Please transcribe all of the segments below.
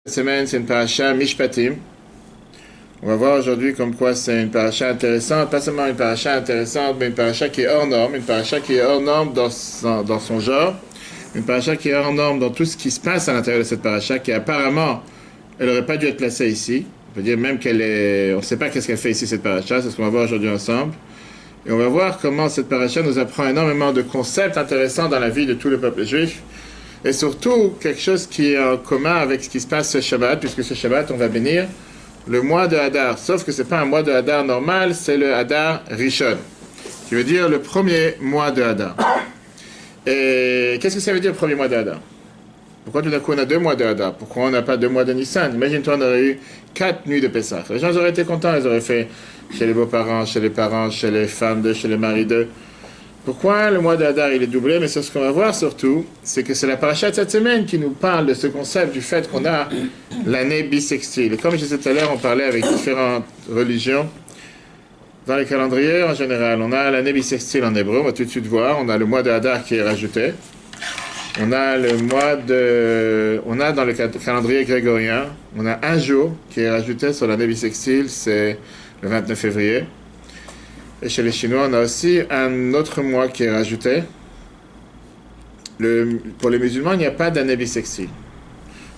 Cette semaine, c'est une paracha Mishpatim. On va voir aujourd'hui comme quoi c'est une paracha intéressante, pas seulement une paracha intéressante, mais une paracha qui est hors norme, une paracha qui est hors norme dans son genre, une paracha qui est hors norme dans tout ce qui se passe à l'intérieur de cette paracha, qui apparemment, elle n'aurait pas dû être placée ici. On peut dire même qu'elle est... On ne sait pas qu'est-ce qu'elle fait ici, cette paracha, c'est ce qu'on va voir aujourd'hui ensemble. Et on va voir comment cette paracha nous apprend énormément de concepts intéressants dans la vie de tout le peuple juif. Et surtout, quelque chose qui est en commun avec ce qui se passe ce Shabbat, puisque ce Shabbat, on va bénir le mois de Hadar. Sauf que ce n'est pas un mois de Hadar normal, c'est le Hadar Rishon, qui veut dire le premier mois de Hadar. Et qu'est-ce que ça veut dire le premier mois de Hadar? Pourquoi tout d'un coup on a 2 mois de Hadar? Pourquoi on n'a pas 2 mois de Nissan? Imagine-toi, on aurait eu 4 nuits de Pessah. Les gens auraient été contents, ils auraient fait chez les beaux-parents, chez les parents, chez les femmes d'eux, chez les maris d'eux. Pourquoi le mois d'Adar il est doublé? Mais ce qu'on va voir surtout, c'est que c'est la paracha de cette semaine qui nous parle de ce concept du fait qu'on a l'année bissextile. Et comme je disais tout à l'heure, on parlait avec différentes religions. Dans les calendriers, en général, on a l'année bissextile en hébreu, on va tout de suite voir. On a le mois d'Adar qui est rajouté. On a dans le calendrier grégorien, on a un jour qui est rajouté sur l'année bissextile, c'est le 29 février. Et chez les Chinois, on a aussi un autre mois qui est rajouté. Pour les musulmans, il n'y a pas d'année bissextile.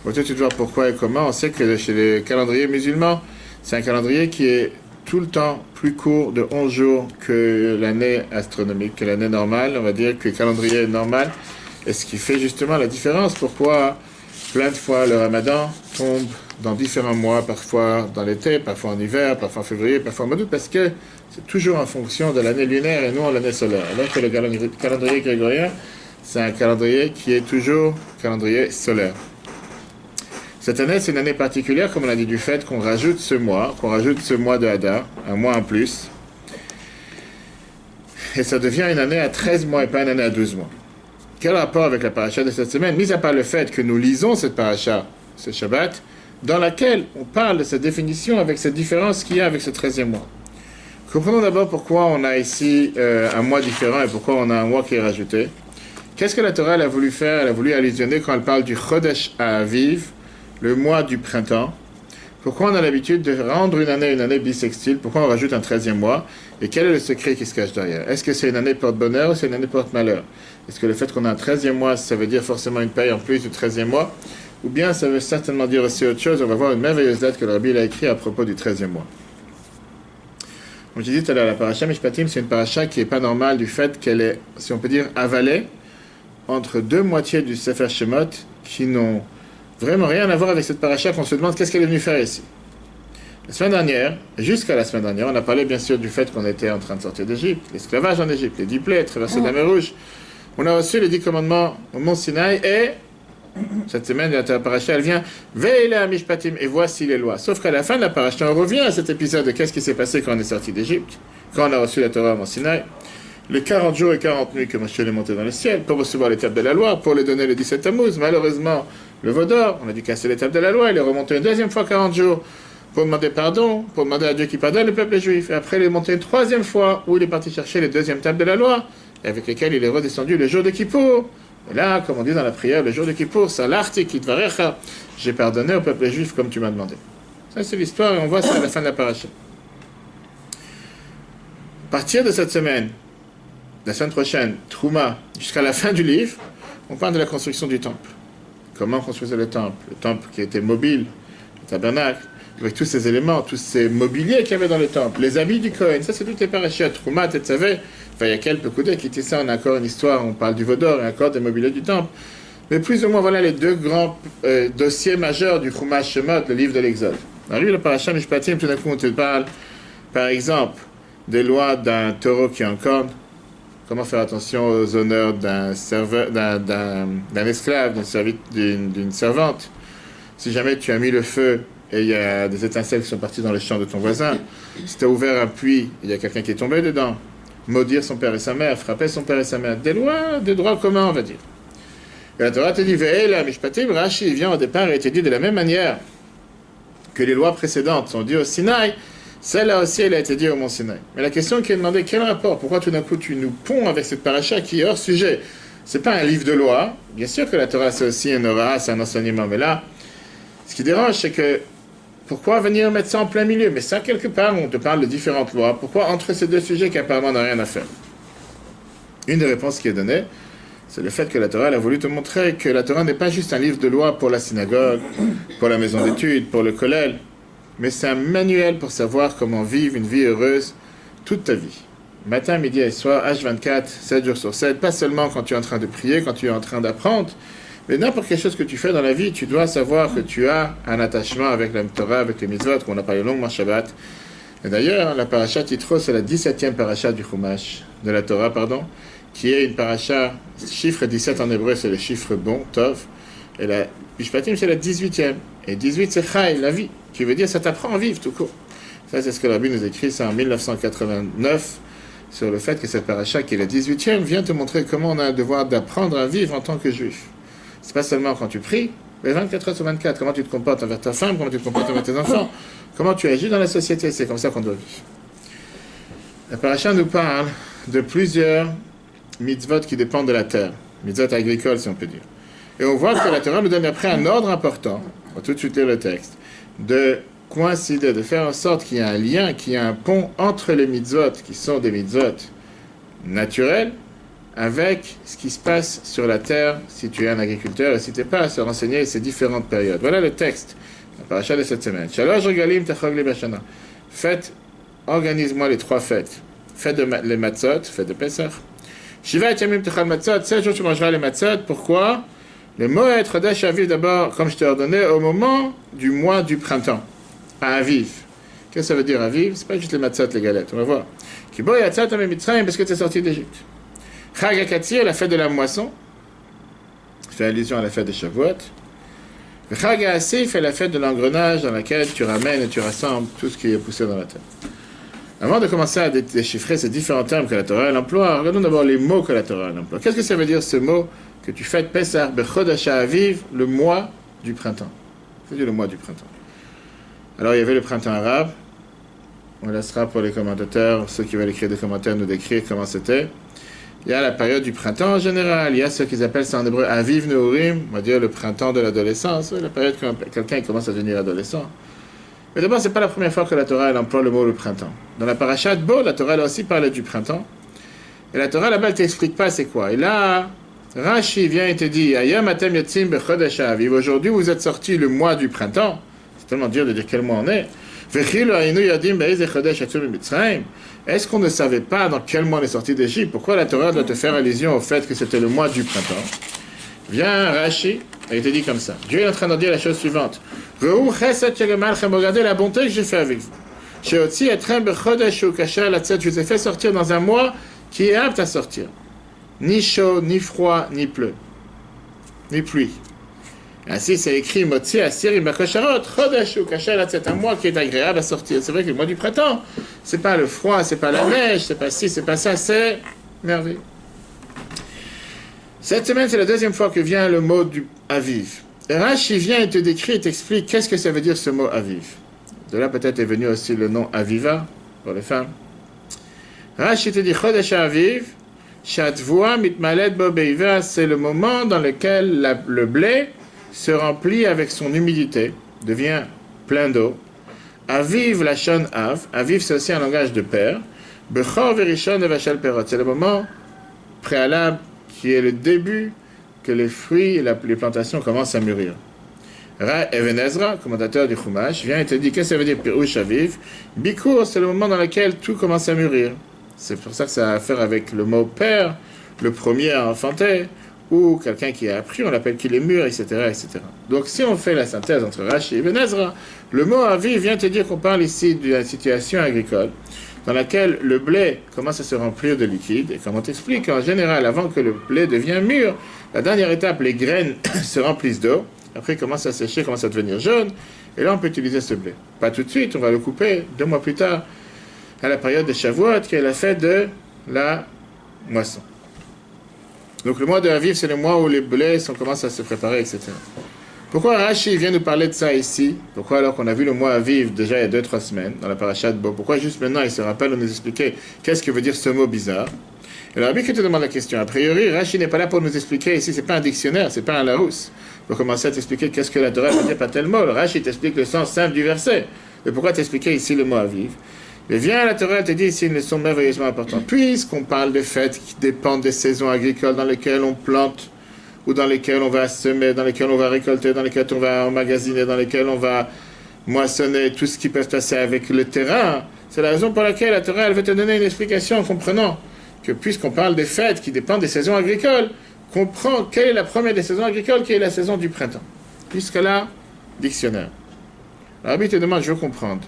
On va tout de suite voir pourquoi et comment. On sait que chez les calendriers musulmans, c'est un calendrier qui est tout le temps plus court de 11 jours que l'année astronomique, que l'année normale. On va dire que le calendrier est normal. Et ce qui fait justement la différence, pourquoi plein de fois le ramadan tombe dans différents mois, parfois dans l'été, parfois en hiver, parfois en février, parfois en mois d'août, parce que c'est toujours en fonction de l'année lunaire et non en l'année solaire. Alors que le calendrier grégorien, c'est un calendrier qui est toujours calendrier solaire. Cette année, c'est une année particulière, comme on a dit, du fait qu'on rajoute ce mois de Hadar, un mois en plus. Et ça devient une année à 13 mois et pas une année à 12 mois. Quel rapport avec la paracha de cette semaine? Mis à part le fait que nous lisons cette paracha, ce Shabbat, dans laquelle on parle de cette définition avec cette différence qu'il y a avec ce 13e mois. Comprenons d'abord pourquoi on a ici un mois différent et pourquoi on a un mois qui est rajouté. Qu'est-ce que la Torah elle a voulu faire? Elle a voulu allusionner quand elle parle du Chodesh Aviv, le mois du printemps. Pourquoi on a l'habitude de rendre une année bissextile? Pourquoi on rajoute un 13e mois? Et quel est le secret qui se cache derrière? Est-ce que c'est une année porte-bonheur ou c'est une année porte-malheur? Est-ce que le fait qu'on a un 13e mois, ça veut dire forcément une paye en plus du 13e mois? Ou bien ça veut certainement dire aussi autre chose? On va voir une merveilleuse lettre que le Rabbi a écrite à propos du 13e mois. Comme je disais tout à l'heure, la paracha Mishpatim, c'est une paracha qui n'est pas normale du fait qu'elle est, si on peut dire, avalée entre 2 moitiés du Sefer Shemot qui n'ont vraiment rien à voir avec cette paracha qu'on se demande qu'est-ce qu'elle est venue faire ici. La semaine dernière, jusqu'à la semaine dernière, on a parlé bien sûr du fait qu'on était en train de sortir d'Égypte, l'esclavage en Égypte, les 10 plaies, traverser la mer Rouge. On a reçu les 10 commandements au mont Sinaï et cette semaine, la paracha, elle vient Ve'ela Mishpatim et voici les lois. Sauf qu'à la fin de la paracha, on revient à cet épisode de qu'est-ce qui s'est passé quand on est sorti d'Égypte, quand on a reçu la Torah au mont Sinaï, les 40 jours et 40 nuits que Moshe est monté dans le ciel pour recevoir les tables de la loi, pour les donner le 17 Tammuz. Malheureusement, le veau d'or, on a dû casser les tables de la loi, il est remonté une deuxième fois 40 jours pour demander pardon, pour demander à Dieu qui pardonne le peuple juif. Et après, il est monté une 3e fois où il est parti chercher les 2e tables de la loi, et avec lesquelles il est redescendu le jour de Kippour. Et là, comme on dit dans la prière, le jour de Kippour, Salarti kitvarecha, j'ai pardonné au peuple juif comme tu m'as demandé. Ça, c'est l'histoire, et on voit ça à la fin de la paracha. À partir de cette semaine, la semaine prochaine, Trouma, jusqu'à la fin du livre, on parle de la construction du temple. Comment construire le temple? Le temple qui était mobile, le tabernacle, avec tous ces éléments, tous ces mobiliers qu'il y avait dans le temple, les habits du Kohen, ça c'est toutes les parachutes, Trouma, Tetzavé, enfin il y a quelques Pekouda qui étaient ça, on a encore une histoire, on parle du veau d'or et encore des mobiliers du temple. Mais plus ou moins, voilà les 2 grands dossiers majeurs du Chumash Shemot, le livre de l'Exode. Dans le livre de Parashat Mishpatim, tout d'un coup on te parle, par exemple, des lois d'un taureau qui est en corne, comment faire attention aux honneurs d'un esclave, d'une servante. Si jamais tu as mis le feu et il y a des étincelles qui sont parties dans le champ de ton voisin, si tu as ouvert un puits, il y a quelqu'un qui est tombé dedans, maudire son père et sa mère, frapper son père et sa mère, des lois, des droits communs, on va dire. Et la Torah te dit, Ve'ela Mishpatim, Rashi vient au départ et te dit de la même manière que les lois précédentes sont dites au Sinaï, celle-là aussi, elle a été dite au mont Sinaï. Mais la question qui est demandée, quel rapport? Pourquoi tout d'un coup tu nous ponds avec cette paracha qui est hors sujet? C'est pas un livre de loi. Bien sûr que la Torah c'est aussi un aura, c'est un enseignement, mais là, Ce qui dérange, c'est que pourquoi venir mettre ça en plein milieu? Mais ça, quelque part, on te parle de différentes lois. Pourquoi entre ces deux sujets qui apparemment n'ont rien à faire? Une des réponses qui est donnée, c'est le fait que la Torah elle a voulu te montrer que la Torah n'est pas juste un livre de loi pour la synagogue, pour la maison d'études, pour le kollel, mais c'est un manuel pour savoir comment vivre une vie heureuse toute ta vie. Matin, midi et soir, H24, 7 jours sur 7, pas seulement quand tu es en train de prier, quand tu es en train d'apprendre, mais n'importe quelle chose que tu fais dans la vie, tu dois savoir que tu as un attachement avec la Torah, avec les mitzvot, qu'on a parlé longuement Shabbat. Et d'ailleurs, la paracha Yitro, c'est la 17e paracha du Chumash, de la Torah, pardon, qui est une paracha, chiffre 17 en hébreu, c'est le chiffre bon, Tov, et la Mishpatim, c'est la 18e. Et 18, c'est Chai, la vie, qui veut dire ça t'apprend à vivre tout court. Ça, c'est ce que la Bible nous écrit, c'est en 1989, sur le fait que cette paracha, qui est la 18e, vient te montrer comment on a un devoir d'apprendre à vivre en tant que juif. C'est pas seulement quand tu pries, mais 24 heures sur 24, comment tu te comportes envers ta femme, comment tu te comportes envers tes enfants, comment tu agis dans la société, c'est comme ça qu'on doit vivre. La paracha nous parle de plusieurs mitzvot qui dépendent de la terre, mitzvot agricoles si on peut dire. Et on voit que la Torah nous donne après un ordre important, on va tout de suite lire le texte, de coïncider, de faire en sorte qu'il y ait un lien, qu'il y ait un pont entre les mitzvot, qui sont des mitzvot naturels, avec ce qui se passe sur la terre, si tu es un agriculteur, et si tu n'es pas à se renseigner ces différentes périodes. Voilà le texte, la paracha de cette semaine. Shalosh regalim tachog li bashana. Faites, organise-moi les 3 fêtes. Fête les matzot, fête de Pesach. Shiva et yamim techal matzot, 7 jours tu mangeras les matzot. Pourquoi? Le Moed Chodesh Aviv, d'abord, comme je t'ai ordonné, au moment du mois du printemps, à Aviv. Qu'est-ce que ça veut dire Aviv? C'est pas juste les matzot, les galettes, on va voir. Kibo yatzat mitzrayim, parce que tu es sorti d'Égypte. Chag HaKatzir, la fête de la moisson, fait allusion à la fête de Shavuot. Chag HaAsif est la fête de l'engrenage dans laquelle tu ramènes et tu rassembles tout ce qui est poussé dans la terre. Avant de commencer à déchiffrer ces différents termes que la Torah elle emploie, regardons d'abord les mots que la Torah elle emploie. Qu'est-ce que ça veut dire ce mot que tu fêtes Pesach Bechodesh Aviv, le mois du printemps? C'est le mois du printemps. Alors il y avait le printemps arabe. On laissera pour les commentateurs, ceux qui veulent écrire des commentaires, nous décrire comment c'était. Il y a la période du printemps en général. Il y a ce qu'ils appellent ça en hébreu Aviv Neurim, on va dire le printemps de l'adolescence, la période quand quelqu'un commence à devenir adolescent. Mais d'abord, ce n'est pas la première fois que la Torah elle emploie le mot le printemps. Dans la parashat Bo, la Torah elle a aussi parlé du printemps. Et la Torah là-bas, elle ne t'explique pas c'est quoi. Et là, Rashi vient et te dit Ayam atem yotzim bechodesh aviv. Aujourd'hui, vous êtes sortis le mois du printemps. C'est tellement dur de dire quel mois on est. Est-ce qu'on ne savait pas dans quel mois on est sorti d'Égypte? Pourquoi la Torah doit te faire allusion au fait que c'était le mois du printemps? Vient Rashi, et il te dit comme ça. Dieu est en train de dire la chose suivante. Regardez la bonté que j'ai fait avec vous. Je vous ai fait sortir dans un mois qui est apte à sortir. Ni chaud, ni froid, ni pleu. Ni pluie. Ainsi, c'est écrit Motzi Asir Imakosharot, Chodesh ou Kachel, c'est un mois qui est agréable à sortir. C'est vrai que le mois du printemps, c'est pas le froid, c'est pas la neige, c'est pas ci, c'est pas ça, c'est merveilleux. Cette semaine, c'est la deuxième fois que vient le mot du Aviv. Et Rashi vient et te décrit et t'explique qu'est-ce que ça veut dire ce mot Aviv. De là, peut-être est venu aussi le nom Aviva pour les femmes. Rashi te dit Chodesh Aviv, Shatvua Mitmaled Bo Beiva, c'est le moment dans lequel le blé se remplit avec son humidité, devient plein d'eau. Aviv lachon av, aviv c'est aussi un langage de père. Bechor verishon evachal perot, c'est le moment préalable qui est le début que les fruits et les plantations commencent à mûrir. Even Ezra, commentateur du Chumash, vient et te dit qu'est-ce que ça veut dire Pirush Aviv? Bikur, c'est le moment dans lequel tout commence à mûrir. C'est pour ça que ça a à faire avec le mot père, le premier à enfanter, ou quelqu'un qui a appris, on l'appelle qu'il est mûr, etc., etc. Donc si on fait la synthèse entre Rashi et Ben Ezra, le mot Aviv vient te dire qu'on parle ici d'une situation agricole dans laquelle le blé commence à se remplir de liquide, et comme on t'explique, en général, avant que le blé devienne mûr, la dernière étape, les graines se remplissent d'eau, après il commence à sécher, commence à devenir jaune, et là on peut utiliser ce blé. Pas tout de suite, on va le couper 2 mois plus tard, à la période de Shavuot, qui est la fête de la moisson. Donc le mois de Aviv, c'est le mois où les blés commencent à se préparer, etc. Pourquoi Rashi vient nous parler de ça ici? Pourquoi alors qu'on a vu le mois Aviv déjà il y a 2-3 semaines dans la parashat Bo? Pourquoi juste maintenant il se rappelle de nous expliquer qu'est-ce que veut dire ce mot bizarre? Et le Rabbi qui te demande la question, a priori, Rashi n'est pas là pour nous expliquer ici, c'est pas un dictionnaire, c'est pas un Larousse. Pour commencer à t'expliquer qu'est-ce que la Torah veut dire par tel mot. Le Rashi t'explique le sens simple du verset. Mais pourquoi t'expliquer ici le mot aviv? Mais viens, la Torah te dit ici une leçon merveilleusement importante. Puisqu'on parle des fêtes qui dépendent des saisons agricoles dans lesquelles on plante, ou dans lesquelles on va semer, dans lesquelles on va récolter, dans lesquelles on va emmagasiner, dans lesquelles on va moissonner, tout ce qui peut se passer avec le terrain, c'est la raison pour laquelle la Torah elle veut te donner une explication en comprenant que puisqu'on parle des fêtes qui dépendent des saisons agricoles, comprend quelle est la première des saisons agricoles, qui est la saison du printemps. Jusqu'à là, dictionnaire. Le Rabbi te demande, je veux comprendre,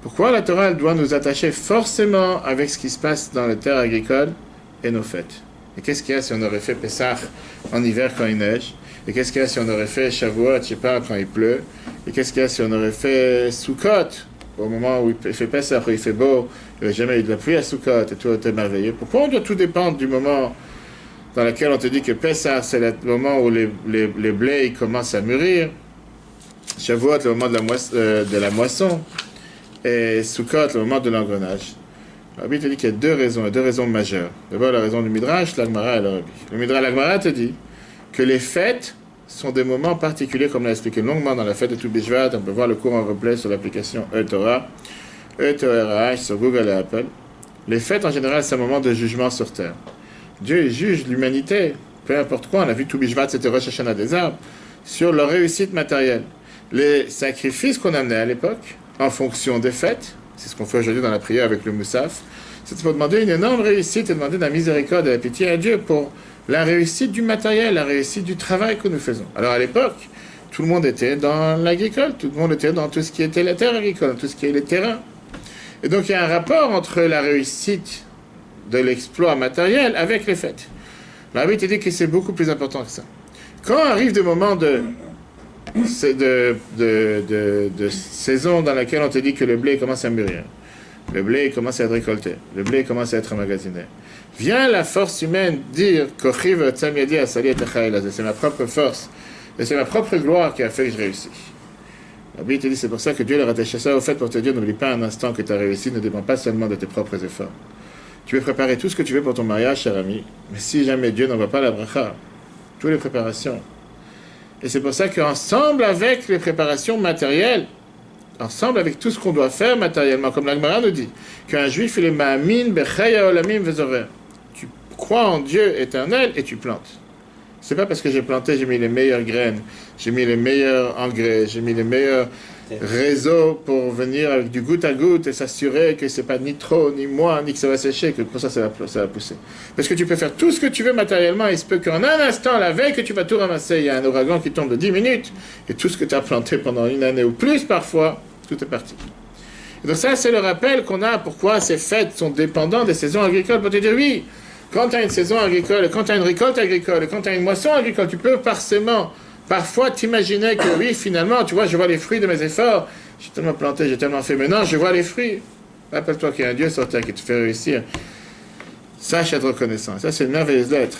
pourquoi la Torah elle doit nous attacher forcément avec ce qui se passe dans les terres agricoles et nos fêtes. Et qu'est-ce qu'il y a si on aurait fait Pessah en hiver quand il neige? Et qu'est-ce qu'il y a si on aurait fait Shavuot, je sais pas, quand il pleut? Et qu'est-ce qu'il y a si on aurait fait Sukkot au moment où il fait Pessah, où il fait beau, il n'y a jamais eu de la pluie à Sukkot et tout était merveilleux? Pourquoi on doit tout dépendre du moment dans lequel on te dit que Pessah, c'est le moment où les blés commencent à mûrir, Shavuot, le moment de la moisson, et Sukkot, le moment de l'engrenage? Le Rabbi te dit qu'il y a deux raisons majeures. D'abord, la raison du Midrash, l'Agmara et le Rabbi. Le Midrash, l'Agmara te dit que les fêtes sont des moments particuliers, comme on l'a expliqué longuement dans la fête de Tu Bishvat. On peut voir le cours en replay sur l'application E-Torah, E-Torah sur Google et Apple. Les fêtes, en général, c'est un moment de jugement sur terre. Dieu juge l'humanité, peu importe quoi. On a vu Tu Bishvat, c'était Rosh Hashanah des arbres, sur leur réussite matérielle. Les sacrifices qu'on amenait à l'époque, en fonction des fêtes, c'est ce qu'on fait aujourd'hui dans la prière avec le Moussaf, c'est pour demander une énorme réussite et demander de la miséricorde et de la pitié à Dieu pour la réussite du matériel, la réussite du travail que nous faisons. Alors à l'époque, tout le monde était dans l'agricole, tout le monde était dans tout ce qui était la terre agricole, tout ce qui est les terrains. Et donc il y a un rapport entre la réussite de l'exploit matériel avec les fêtes. La Bible te dit que c'est beaucoup plus important que ça. Quand arrive des moments de saison dans laquelle on te dit que le blé commence à mûrir, le blé commence à être récolté, le blé commence à être emmagasiné, vient la force humaine dire que c'est ma propre force et c'est ma propre gloire qui a fait que je réussis. La Bible te dit c'est pour ça que Dieu l'a rattaché ça au fait pour te dire n'oublie pas un instant que tu as réussi ne dépend pas seulement de tes propres efforts. Tu peux préparer tout ce que tu veux pour ton mariage, cher ami, mais si jamais Dieu n'envoie pas la bracha, toutes les préparations. Et c'est pour ça qu'ensemble avec les préparations matérielles, ensemble avec tout ce qu'on doit faire matériellement, comme l'Agmara nous dit, qu'un juif, il est ma'amin bechaya olamim vezorer. Tu crois en Dieu éternel et tu plantes. C'est pas parce que j'ai planté, j'ai mis les meilleures graines, j'ai mis les meilleurs engrais, j'ai mis les meilleurs réseaux pour venir avec du goutte à goutte et s'assurer que c'est pas ni trop, ni moins, ni que ça va sécher, que pour ça, ça va pousser. Parce que tu peux faire tout ce que tu veux matériellement, et il se peut qu'en un instant, la veille que tu vas tout ramasser, il y a un ouragan qui tombe de 10 minutes, et tout ce que tu as planté pendant une année ou plus parfois, tout est parti. Et donc ça, c'est le rappel qu'on a pourquoi ces fêtes sont dépendantes des saisons agricoles. Pour te dire, oui, quand tu as une saison agricole, quand tu as une récolte agricole, quand tu as une moisson agricole, tu peux parfois t'imaginer que oui, finalement, tu vois, je vois les fruits de mes efforts. J'ai tellement planté, j'ai tellement fait. Maintenant, je vois les fruits. Rappelle-toi qu'il y a un Dieu sur terre qui te fait réussir. Sache être reconnaissant. Ça, c'est une merveilleuse lettre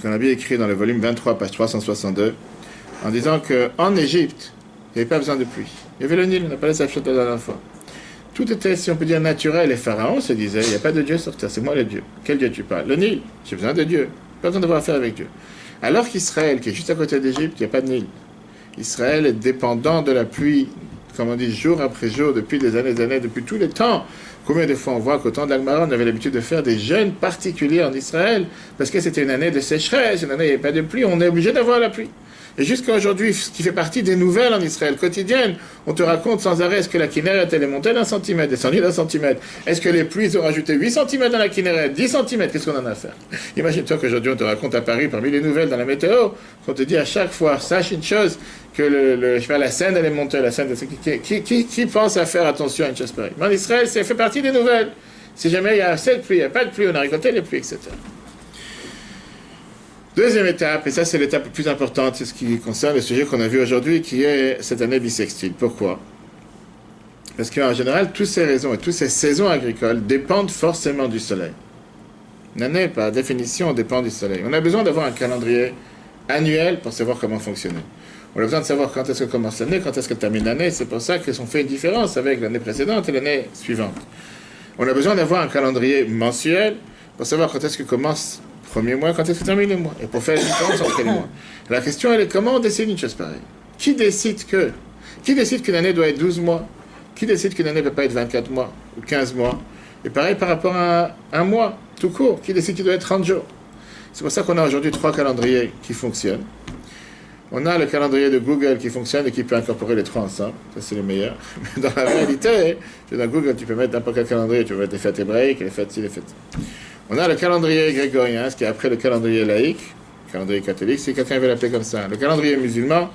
qu'on a bien écrit dans le volume 23, page 362, en disant qu'en Égypte, il n'y avait pas besoin de pluie. Il y avait le Nil, on a parlé de ça la dernière fois. Tout était, si on peut dire, naturel. Les pharaons se disaient, il n'y a pas de Dieu sur terre, c'est moi le Dieu. Quel Dieu tu parles? Le Nil. J'ai besoin de Dieu. Pas besoin d'avoir affaire avec Dieu. Alors qu'Israël, qui est juste à côté d'Égypte, il n'y a pas de Nil. Israël est dépendant de la pluie, comme on dit, jour après jour, depuis des années, depuis tous les temps. Combien de fois on voit qu'au temps d'Agmara, on avait l'habitude de faire des jeûnes particuliers en Israël, parce que c'était une année de sécheresse, une année où il n'y avait pas de pluie, on est obligé d'avoir la pluie. Et jusqu'à aujourd'hui, ce qui fait partie des nouvelles en Israël quotidiennes, on te raconte sans arrêt, est-ce que la Kinneret, elle est montée d'1 centimètre, descendue d'1 centimètre? Est-ce que les pluies ont rajouté 8 centimètres dans la Kinneret, 10 centimètres? Qu'est-ce qu'on en a à faire? Imagine-toi qu'aujourd'hui, on te raconte à Paris, parmi les nouvelles dans la météo, qu'on te dit à chaque fois, sache une chose, que la Seine, elle est montée, la Seine, qui pense à faire attention à une chose pareille? Mais en Israël, ça fait partie des nouvelles. Si jamais il y a assez de pluie, il n'y a pas de pluie, on a récolté les pluies, etc. Deuxième étape, et ça c'est l'étape la plus importante, c'est ce qui concerne le sujet qu'on a vu aujourd'hui, qui est cette année bissextile. Pourquoi? Parce qu'en général, toutes ces raisons et toutes ces saisons agricoles dépendent forcément du soleil. Une année, par définition, dépend du soleil. On a besoin d'avoir un calendrier annuel pour savoir comment fonctionner. On a besoin de savoir quand est-ce que commence l'année, quand est-ce que termine l'année. C'est pour ça qu'ils ont fait une différence avec l'année précédente et l'année suivante. On a besoin d'avoir un calendrier mensuel. pour savoir quand est-ce que commence le premier mois, quand est-ce que termine le mois, et pour faire la différence entre les mois. La question, elle est comment on décide une chose pareille? Qui décide qu'une année doit être 12 mois? Qui décide qu'une année ne peut pas être 24 mois ou 15 mois? Et pareil par rapport à un mois, tout court. Qui décide qu'il doit être 30 jours? C'est pour ça qu'on a aujourd'hui 3 calendriers qui fonctionnent. On a le calendrier de Google qui fonctionne et qui peut incorporer les 3 ensemble. Ça, c'est le meilleur. Mais dans la réalité, dans Google, tu peux mettre n'importe quel calendrier. Tu peux mettre les fêtes hébraïques, les fêtes ci, les fêtes ça. On a le calendrier grégorien, ce qui est après le calendrier laïque, le calendrier catholique, si quelqu'un veut l'appeler comme ça. Le calendrier musulman,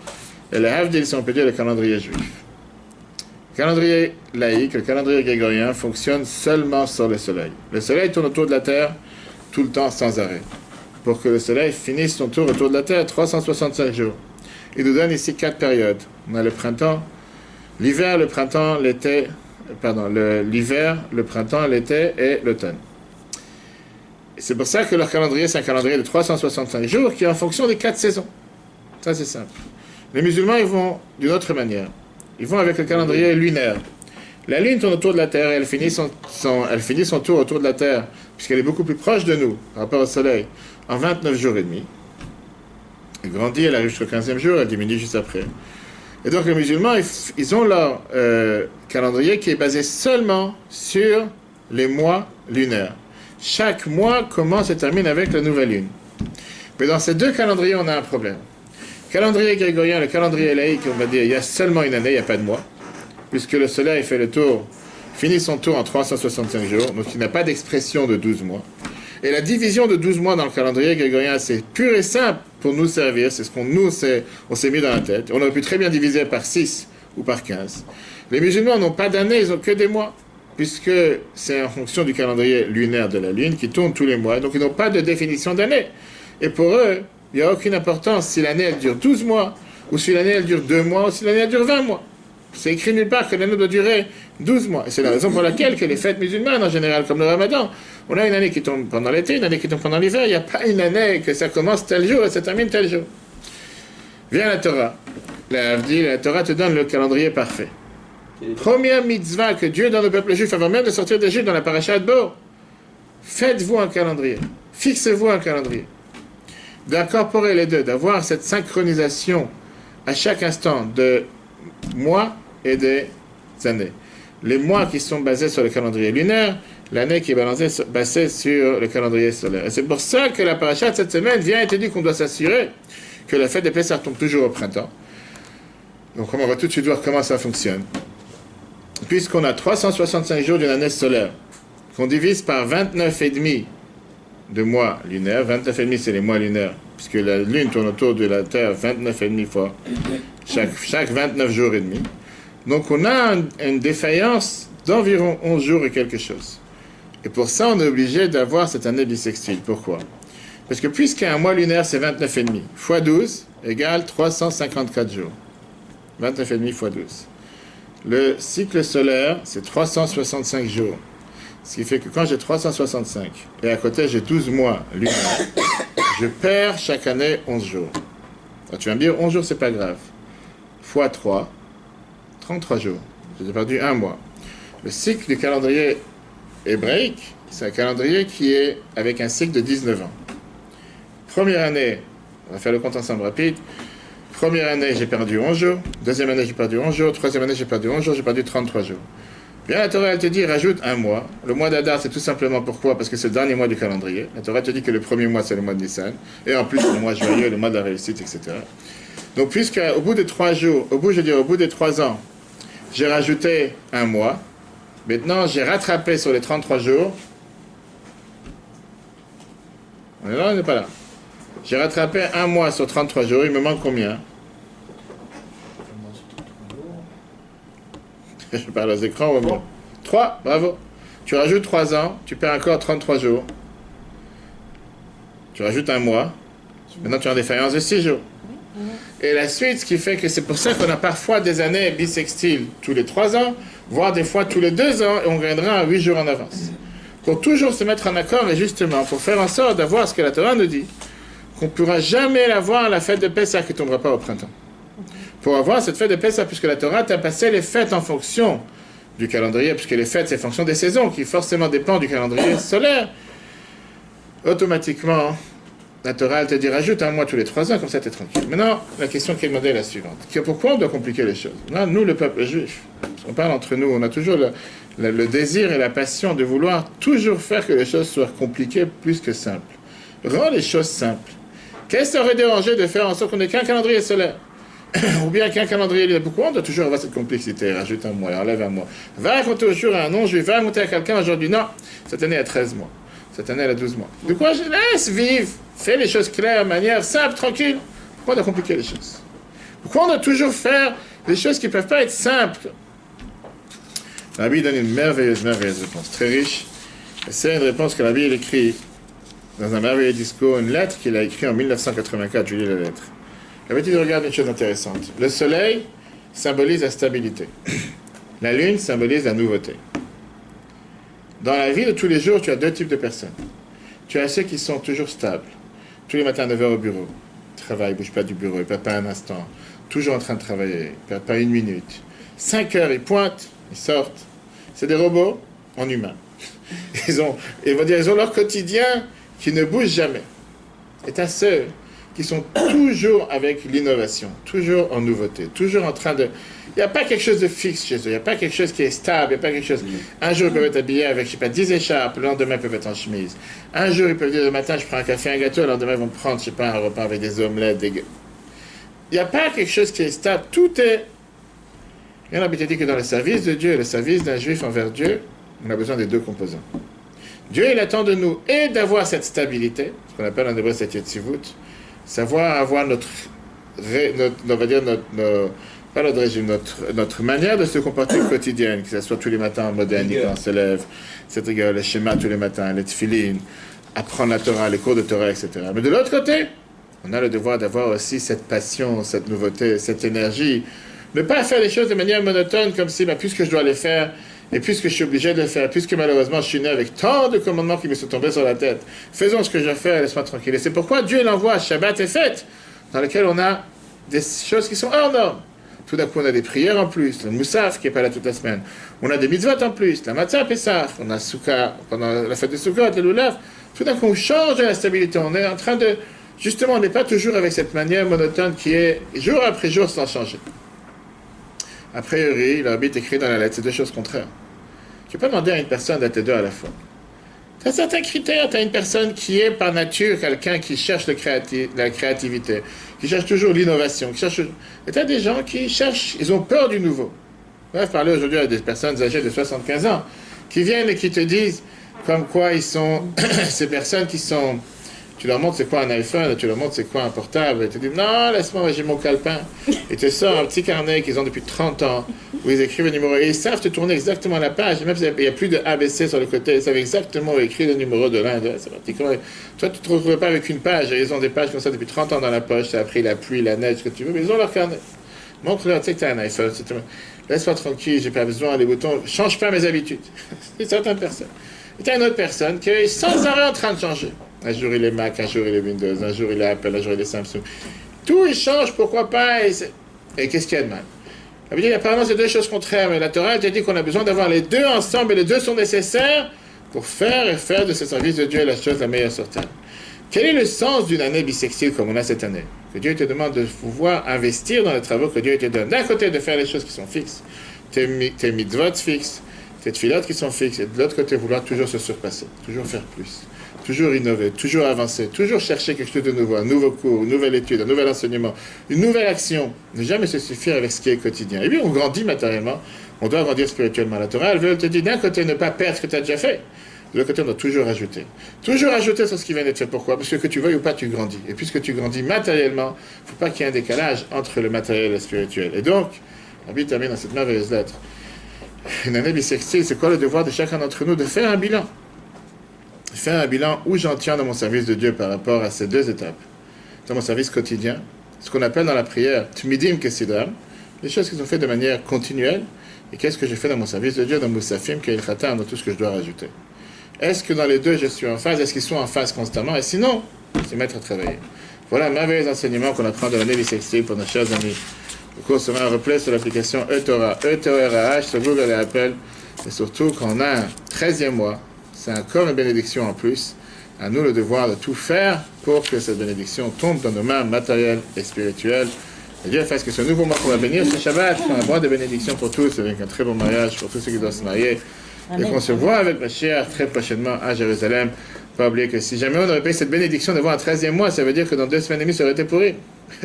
et le Havdil, si on peut dire, le calendrier juif. Le calendrier laïque, le calendrier grégorien, fonctionne seulement sur le soleil. Le soleil tourne autour de la Terre tout le temps sans arrêt. Pour que le soleil finisse son tour autour de la Terre, 365 jours. Il nous donne ici 4 périodes. On a le printemps, l'hiver, le printemps, l'été, l'hiver, le printemps, l'été et l'automne. C'est pour ça que leur calendrier, c'est un calendrier de 365 jours qui est en fonction des 4 saisons. Ça, c'est simple. Les musulmans, ils vont d'une autre manière. Ils vont avec le calendrier lunaire. La Lune tourne autour de la Terre et elle finit son tour autour de la Terre, puisqu'elle est beaucoup plus proche de nous par rapport au Soleil, en 29 jours et demi. Elle grandit, elle arrive jusqu'au 15e jour, elle diminue juste après. Et donc les musulmans, ils ont leur calendrier qui est basé seulement sur les mois lunaires. Chaque mois commence et termine avec la nouvelle lune. Mais dans ces 2 calendriers, on a un problème. Le calendrier grégorien, le calendrier laïque, on va dire, il y a seulement une année, il n'y a pas de mois, puisque le soleil fait le tour, finit son tour en 365 jours, donc il n'a pas d'expression de 12 mois. Et la division de 12 mois dans le calendrier grégorien, c'est pur et simple pour nous servir, c'est ce qu'on on s'est mis dans la tête. On aurait pu très bien diviser par 6 ou par 15. Les musulmans n'ont pas d'année, ils n'ont que des mois, puisque c'est en fonction du calendrier lunaire de la Lune qui tourne tous les mois, donc ils n'ont pas de définition d'année. Et pour eux, il n'y a aucune importance si l'année elle dure 12 mois, ou si l'année elle dure 2 mois, ou si l'année elle dure 20 mois. C'est écrit nulle part que l'année doit durer 12 mois. Et c'est la raison pour laquelle que les fêtes musulmanes, en général, comme le Ramadan, on a une année qui tombe pendant l'été, une année qui tombe pendant l'hiver. Il n'y a pas une année que ça commence tel jour et ça termine tel jour. Vient la Torah. La Torah te donne le calendrier parfait. Première mitzvah que Dieu donne au peuple juif avant même de sortir d'Égypte dans la paracha de Bo. Faites-vous un calendrier. Fixez-vous un calendrier. D'incorporer les deux, d'avoir cette synchronisation à chaque instant de mois et des années. Les mois qui sont basés sur le calendrier lunaire, l'année qui est basée sur le calendrier solaire. Et c'est pour ça que la paracha de cette semaine vient et te dit qu'on doit s'assurer que la fête des Pessah tombe toujours au printemps. Donc on va tout de suite voir comment ça fonctionne. Puisqu'on a 365 jours d'une année solaire, qu'on divise par 29,5 de mois lunaires, 29,5 c'est les mois lunaires, puisque la Lune tourne autour de la Terre 29,5 fois, chaque 29 jours et demi. Donc on a une défaillance d'environ 11 jours et quelque chose. Et pour ça, on est obligé d'avoir cette année bissextile. Pourquoi? Parce que puisqu'un mois lunaire, c'est 29,5 fois 12 égale 354 jours. 29,5 fois 12. Le cycle solaire, c'est 365 jours. Ce qui fait que quand j'ai 365 et à côté j'ai 12 mois lunaires, je perds chaque année 11 jours. Alors, tu vas me dire, 11 jours, c'est pas grave. Fois 3, 33 jours. J'ai perdu un mois. Le cycle du calendrier hébraïque, c'est un calendrier qui est avec un cycle de 19 ans. Première année, on va faire le compte ensemble rapide. Première année, j'ai perdu 11 jours. Deuxième année, j'ai perdu 11 jours. Troisième année, j'ai perdu 11 jours. J'ai perdu 33 jours. Bien, la Torah, elle te dit, rajoute un mois. Le mois d'Adar, c'est tout simplement pourquoi? Parce que c'est le dernier mois du calendrier. La Torah te dit que le premier mois, c'est le mois de Nissan. Et en plus, le mois joyeux, le mois de la réussite, etc. Donc, puisqu'au bout de 3 jours, au bout des 3 ans, j'ai rajouté un mois. Maintenant, j'ai rattrapé sur les 33 jours. On est là, on n'est pas là. J'ai rattrapé un mois sur 33 jours. Il me manque combien? Je parle aux écrans au moins. 3, bravo. Tu rajoutes 3 ans, tu perds encore 33 jours. Tu rajoutes un mois. Maintenant, tu as une défaillance de 6 jours. Et la suite, ce qui fait que c'est pour ça qu'on a parfois des années bissextiles tous les 3 ans, voire des fois tous les 2 ans, et on gagnera à 8 jours en avance. Pour toujours se mettre en accord, et justement, pour faire en sorte d'avoir ce que la Torah nous dit, qu'on ne pourra jamais l'avoir la fête de Pessah qui ne tombera pas au printemps. Pour avoir cette fête de Pessah, puisque la Torah t'a passé les fêtes en fonction du calendrier, puisque les fêtes, c'est en fonction des saisons, qui forcément dépendent du calendrier solaire. automatiquement, la Torah, elle te dit, rajoute un mois tous les 3 ans, comme ça tu es tranquille. Maintenant, la question qui est demandée est la suivante. Pourquoi on doit compliquer les choses? Là, nous, le peuple juif, on parle entre nous, on a toujours le désir et la passion de vouloir toujours faire que les choses soient compliquées plus que simples. Rends les choses simples. Qu'est-ce qui aurait dérangé de faire en sorte qu'on n'ait qu'un calendrier solaire? Ou bien qu'un calendrier libre? Pourquoi on doit toujours avoir cette complexité? Rajoute un mois, enlève un mois. Va raconter au jour à un non-juif, va raconter à quelqu'un aujourd'hui, non, cette année à 13 mois. Cette année, elle a 12 mois. De quoi je laisse vivre? Fais les choses claires, de manière simple, tranquille. Pourquoi on doit compliquer les choses? Pourquoi on doit toujours faire des choses qui ne peuvent pas être simples? Rabbi donne une merveilleuse réponse, très riche. C'est une réponse que Rabbi écrit dans un merveilleux discours, une lettre qu'il a écrite en 1984. Je lis la lettre. Rabbi dit, regarde une chose intéressante. Le soleil symbolise la stabilité. La lune symbolise la nouveauté. Dans la vie de tous les jours, tu as 2 types de personnes. Tu as ceux qui sont toujours stables. Tous les matins à 9h au bureau. Travail, bouge pas du bureau, ils ne perdent pas un instant. Toujours en train de travailler, ils ne perdent pas une minute. 5 heures, ils pointent, ils sortent. C'est des robots en humain. Ils ont leur quotidien qui ne bouge jamais. Et tu as ceux qui sont toujours avec l'innovation, toujours en nouveauté, toujours en train de... Il n'y a pas quelque chose de fixe chez eux, il n'y a pas quelque chose qui est stable, il n'y a pas quelque chose... Un jour, ils peuvent être habillés avec, je sais pas, 10 écharpes, le lendemain, ils peuvent être en chemise. Un jour, ils peuvent dire, le matin, je prends un café, un gâteau, le lendemain, ils vont prendre, je sais pas, un repas avec des omelettes, des... Il n'y a pas quelque chose qui est stable, tout est... Il y en a dit que dans le service de Dieu, le service d'un juif envers Dieu, on a besoin des 2 composants. Dieu, il attend de nous et d'avoir cette stabilité, ce qu'on appelle en hébreu cette yetzivut, savoir avoir notre manière de se comporter quotidienne, que ce soit tous les matins en moderne, quand on se lève, c'est-à-dire le schéma tous les matins, les tefilin, apprendre la Torah, les cours de Torah, etc. Mais de l'autre côté, on a le devoir d'avoir aussi cette passion, cette nouveauté, cette énergie. Ne pas faire les choses de manière monotone, comme si, puisque je dois les faire, et puisque je suis obligé de le faire, puisque malheureusement je suis né avec tant de commandements qui me sont tombés sur la tête, faisons ce que je dois faire, laisse-moi tranquille. Et c'est pourquoi Dieu l'envoie Shabbat et fête, dans lesquelles on a des choses qui sont hors normes. Tout d'un coup, on a des prières en plus, le Moussaf qui n'est pas là toute la semaine. On a des mitzvot en plus, la Matzah Pessah, on a Souka, pendant la fête de Sukkot, le Lulav. Tout d'un coup, on change de la stabilité. On est en train de... Justement, on n'est pas toujours avec cette manière monotone qui est jour après jour sans changer. A priori, l'arbitre écrit dans la lettre, c'est 2 choses contraires. Tu ne peux pas demander à une personne d'être les 2 à la fois. Tu as certains critères. Tu as une personne qui est par nature quelqu'un qui cherche la créativité, qui cherche toujours l'innovation. Et tu as des gens qui cherchent, ils ont peur du nouveau. Bref, parler aujourd'hui à des personnes âgées de 75 ans qui viennent et qui te disent comme quoi ils sont ces personnes qui sont... Tu leur montres c'est quoi un iPhone, tu leur montres c'est quoi un portable, et tu dis non, laisse-moi, j'ai mon calepin. Et tu sors un petit carnet qu'ils ont depuis 30 ans, où ils écrivent le numéro, et ils savent te tourner exactement la page, même s'il n'y a plus de ABC sur le côté, ils savent exactement où écrire le numéro de l'un, c'est pratiquement... Toi, tu ne te retrouves pas avec une page, et ils ont des pages comme ça depuis 30 ans dans la poche, ça a pris la pluie, la neige, ce que tu veux, mais ils ont leur carnet. Montre-leur, tu sais que tu as un iPhone, laisse-moi tranquille, j'ai pas besoin, les boutons, change pas mes habitudes. C'est certaines personnes. Et tu as une autre personne qui est sans arrêt en train de changer. Un jour il est Mac, un jour il est Windows, un jour il est Apple, un jour il est Samsung. Tout il change, pourquoi pas? Et qu'est-ce qu'il y a de mal? Ça veut dire apparemment c'est 2 choses contraires, mais la Torah a dit qu'on a besoin d'avoir les 2 ensemble, et les 2 sont nécessaires pour faire de ce service de Dieu la chose la meilleure sur terre. Quel est le sens d'une année bissextile comme on a cette année? Que Dieu te demande de pouvoir investir dans les travaux que Dieu te donne. D'un côté, de faire les choses qui sont fixes, tes mitzvot fixes, tes tfilotes qui sont fixes, et de l'autre côté, vouloir toujours se surpasser, toujours faire plus. Toujours innover, toujours avancer, toujours chercher quelque chose de nouveau, un nouveau cours, une nouvelle étude, un nouvel enseignement, une nouvelle action. Ne jamais se suffire avec ce qui est quotidien. Et puis on grandit matériellement, on doit grandir spirituellement. La Torah, elle te dit d'un côté ne pas perdre ce que tu as déjà fait, de l'autre côté on doit toujours ajouter. Toujours ajouter sur ce qui vient d'être fait. Pourquoi? Parce que tu veuilles ou pas, tu grandis. Et puisque tu grandis matériellement, il ne faut pas qu'il y ait un décalage entre le matériel et le spirituel. Et donc, Rabbi termine dans cette merveilleuse lettre. Une année bissextile, c'est quoi le devoir de chacun d'entre nous? De faire un bilan. Faire un bilan où j'en tiens dans mon service de Dieu par rapport à ces 2 étapes. Dans mon service quotidien, ce qu'on appelle dans la prière Tmidim Kesidram, les choses qui sont faites de manière continuelle, et qu'est-ce que je fais dans mon service de Dieu, dans Moussafim, Keil Khatam, dans tout ce que je dois rajouter. Est-ce que dans les 2 je suis en phase? Est-ce qu'ils sont en phase constamment? Et sinon, se mettre à travailler. Voilà un merveilleux enseignement qu'on apprend de l'année bissextile pour nos chers amis. Le cours sera un replay sur l'application eTorah, E-T-O-R-A-H, sur Google et Apple, et surtout quand on a un 13e mois, c'est encore une bénédiction en plus à nous le devoir de tout faire pour que cette bénédiction tombe dans nos mains matérielles et spirituelles. Et Dieu fasse que ce nouveau mois qu'on va bénir, ce Shabbat, soit un mois de bénédiction pour tous, avec un très bon mariage pour tous ceux qui doivent se marier. Amen. Et qu'on se voit avec Mashiach très prochainement à Jérusalem. Pas oublier que si jamais on aurait payé cette bénédiction de voir un 13e mois, ça veut dire que dans 2 semaines et demie, ça aurait été pourri.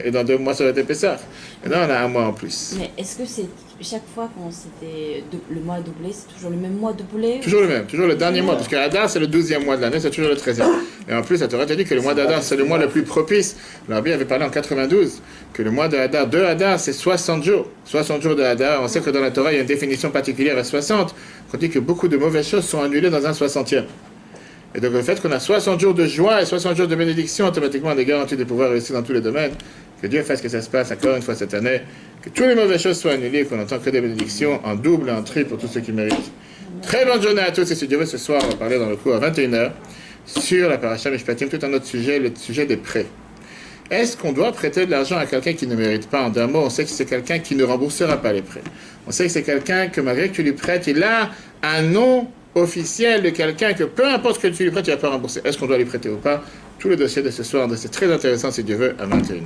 Et dans 2 mois, ça aurait été Pessah. Et là, on a un mois en plus. Mais est-ce que c'est chaque fois quand c'était le mois doublé, c'est toujours le même mois doublé? Toujours le même, toujours le dernier mois. Parce que Adar, c'est le 12e mois de l'année, c'est toujours le 13e. Et en plus, ça t'aurait dit que le mois d'Adar, c'est le mois le plus propice. Le Rabbi avait parlé en 92 que le mois de Hadar, c'est 60 jours. 60 jours de Hadar. On sait que dans la Torah, il y a une définition particulière à 60. On dit que beaucoup de mauvaises choses sont annulées dans un 60e. Et donc le fait qu'on a 60 jours de joie et 60 jours de bénédiction, automatiquement on est garanti de pouvoir réussir dans tous les domaines. Que Dieu fasse que ça se passe encore une fois cette année, que toutes les mauvaises choses soient annulées, qu'on n'entend que des bénédictions en double et en triple pour tous ceux qui méritent. Très bonne journée à tous, et si Dieu veut, ce soir on va parler dans le cours à 21h sur la Parashat Mishpatim, tout un autre sujet, le sujet des prêts. Est-ce qu'on doit prêter de l'argent à quelqu'un qui ne mérite pas? En d'un mot, on sait que c'est quelqu'un qui ne remboursera pas les prêts. On sait que c'est quelqu'un que malgré que tu lui prêtes, il a un nom officiel de quelqu'un que peu importe ce que tu lui prêtes, tu ne vas pas rembourser. Est-ce qu'on doit lui prêter ou pas? Tout le dossier de ce soir, c'est très intéressant si Dieu veut, à 21h.